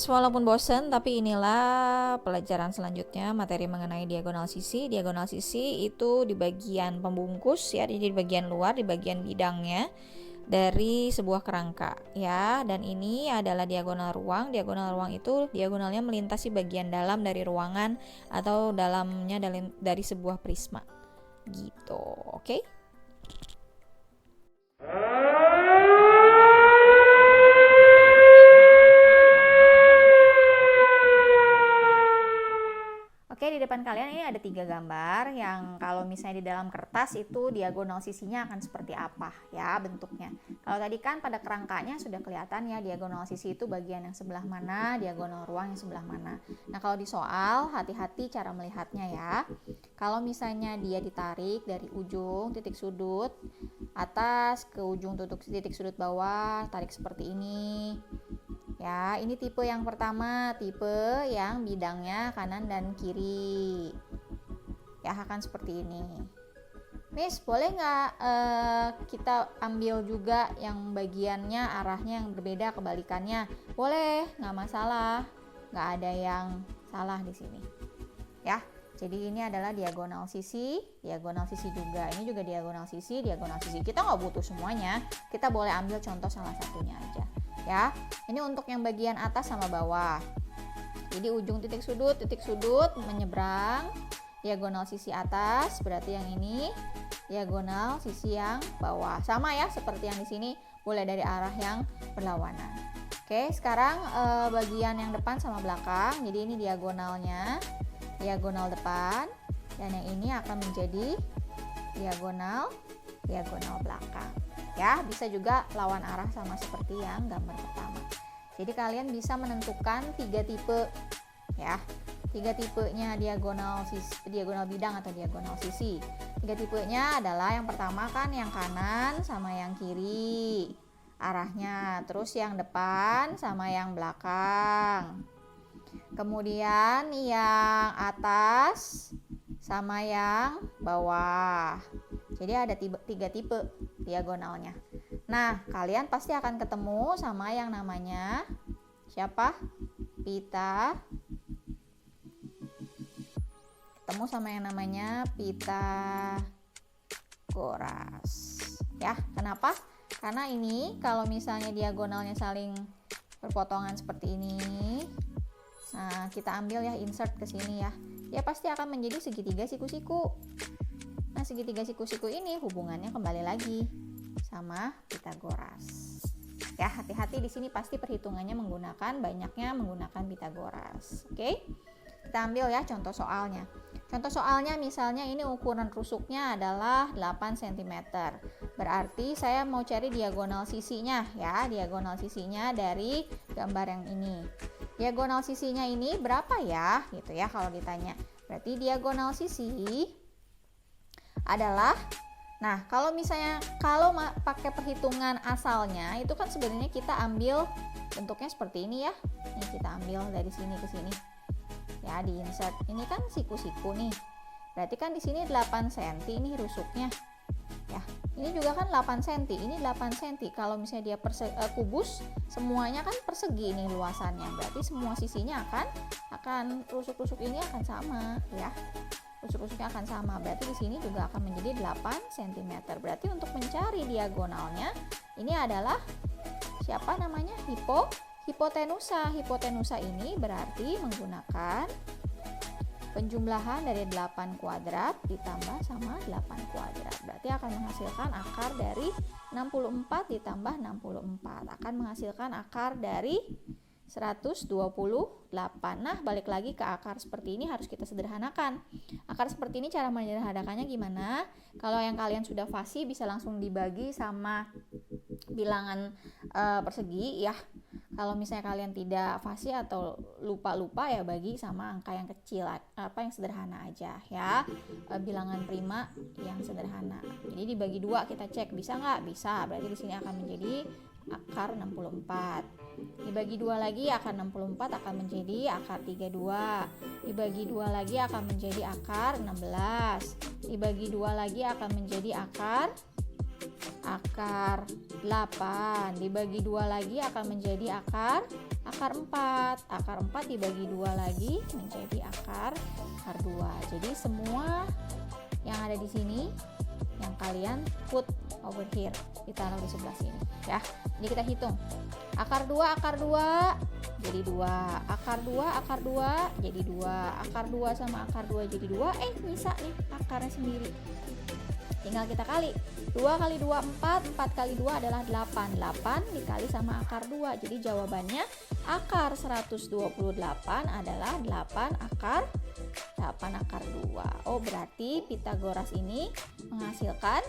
walaupun bosen tapi inilah pelajaran selanjutnya, materi mengenai diagonal sisi. Diagonal sisi itu di bagian pembungkus ya, jadi di bagian luar, di bagian bidangnya dari sebuah kerangka ya. Dan ini adalah diagonal ruang. Diagonal ruang itu diagonalnya melintasi bagian dalam dari ruangan atau dalamnya dari sebuah prisma gitu. Oke? Oke, di depan kalian ini ada 3 gambar yang kalau misalnya di dalam kertas itu diagonal sisinya akan seperti apa ya bentuknya. Kalau tadi kan pada kerangkanya sudah kelihatan ya diagonal sisi itu bagian yang sebelah mana, diagonal ruang yang sebelah mana. Nah, kalau di soal hati-hati cara melihatnya ya. Kalau misalnya dia ditarik dari ujung titik sudut atas ke ujung titik sudut bawah, tarik seperti ini. Ya, ini tipe yang pertama, tipe yang bidangnya kanan dan kiri. Ya, akan seperti ini. Miss, boleh nggak kita ambil juga yang bagiannya arahnya yang berbeda kebalikannya? Boleh, nggak masalah. Nggak ada yang salah di sini. Ya, jadi ini adalah diagonal sisi juga. Ini juga diagonal sisi. Kita nggak butuh semuanya. Kita boleh ambil contoh salah satunya aja. Ya, ini untuk yang bagian atas sama bawah. Jadi ujung titik sudut menyeberang diagonal sisi atas, berarti yang ini diagonal sisi yang bawah. Sama ya seperti yang di sini, boleh dari arah yang berlawanan. Oke, sekarang bagian yang depan sama belakang. Jadi ini diagonalnya, diagonal depan, dan yang ini akan menjadi diagonal belakang. Ya, bisa juga lawan arah sama seperti yang gambar pertama. Jadi kalian bisa menentukan 3 tipe ya. 3 tipenya diagonal bidang atau diagonal sisi. 3 tipenya adalah yang pertama kan yang kanan sama yang kiri arahnya, terus yang depan sama yang belakang. Kemudian yang atas sama yang bawah. Jadi ada 3 tipe diagonalnya. Nah, kalian pasti akan ketemu sama yang namanya siapa? Ketemu sama yang namanya Pitagoras. Ya, kenapa? Karena ini kalau misalnya diagonalnya saling berpotongan seperti ini. Nah, kita ambil ya, insert ke sini ya. Dia pasti akan menjadi segitiga siku-siku. Nah, segitiga siku-siku ini hubungannya kembali lagi sama Pitagoras. Ya, hati-hati di sini pasti perhitungannya banyaknya menggunakan Pitagoras. Oke? Kita ambil ya contoh soalnya. Contoh soalnya misalnya ini ukuran rusuknya adalah 8 cm. Berarti saya mau cari diagonal sisinya ya, diagonal sisinya dari gambar yang ini. Diagonal sisinya ini berapa ya? Gitu ya kalau ditanya. Berarti diagonal sisi adalah, nah kalau pakai perhitungan asalnya itu kan sebenarnya kita ambil bentuknya seperti ini ya. Ini kita ambil dari sini ke sini ya, di insert. Ini kan siku-siku nih, berarti kan di sini 8 cm ini rusuknya ya. Ini juga kan 8 cm, ini 8 cm. Kalau misalnya dia kubus, semuanya kan persegi ini luasannya, berarti semua sisinya akan rusuk-rusuk ini akan sama ya. Rusuk-rusuknya akan sama, berarti di sini juga akan menjadi 8 cm. Berarti untuk mencari diagonalnya ini adalah siapa namanya? Hipotenusa. Hipotenusa ini berarti menggunakan penjumlahan dari 8 kuadrat ditambah sama 8 kuadrat. Berarti akan menghasilkan akar dari 64 ditambah 64. Akan menghasilkan akar dari 128. Nah, balik lagi ke akar seperti ini harus kita sederhanakan. Akar seperti ini cara menyederhanakannya gimana? Kalau yang kalian sudah fasih bisa langsung dibagi sama bilangan persegi ya. Kalau misalnya kalian tidak fasih atau lupa ya, bagi sama angka yang kecil, yang sederhana aja ya. Bilangan prima yang sederhana. Jadi dibagi 2 kita cek bisa nggak? Bisa. Berarti di sini akan menjadi akar 64. Dibagi 2 lagi akar 64 akan menjadi akar 32. Dibagi 2 lagi akan menjadi akar 16. Dibagi 2 lagi akan menjadi akar akar 8 dibagi 2 lagi akan menjadi akar 4. Akar 4 dibagi 2 lagi menjadi akar 2. Jadi semua yang ada di sini yang kalian put over here, ditaruh di sebelah sini ya. Jadi kita hitung. Akar 2 jadi 2, akar 2 jadi 2, akar 2 sama akar 2 jadi 2, bisa nih akarnya sendiri. Tinggal kita kali. 2 kali 2 4, 4 kali 2 adalah 8. 8 dikali sama akar 2. Jadi jawabannya akar 128 adalah 8 akar 2. Oh, berarti Pitagoras ini menghasilkan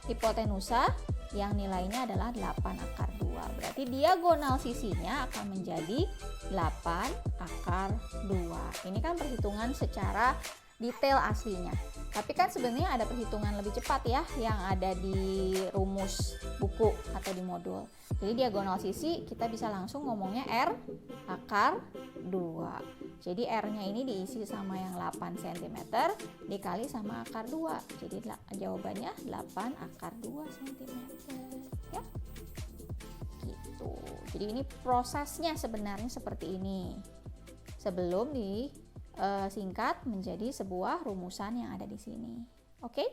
hipotenusa yang nilainya adalah 8 akar 2. Berarti diagonal sisinya akan menjadi 8 akar 2. Ini kan perhitungan secara detail aslinya. Tapi kan sebenarnya ada perhitungan lebih cepat ya yang ada di rumus buku atau di modul. Jadi diagonal sisi kita bisa langsung ngomongnya R akar 2. Jadi R-nya ini diisi sama yang 8 cm dikali sama akar 2. Jadi jawabannya 8 akar 2 cm. Ya. Gitu. Jadi ini prosesnya sebenarnya seperti ini. Sebelum disingkat menjadi sebuah rumusan yang ada di sini. Oke?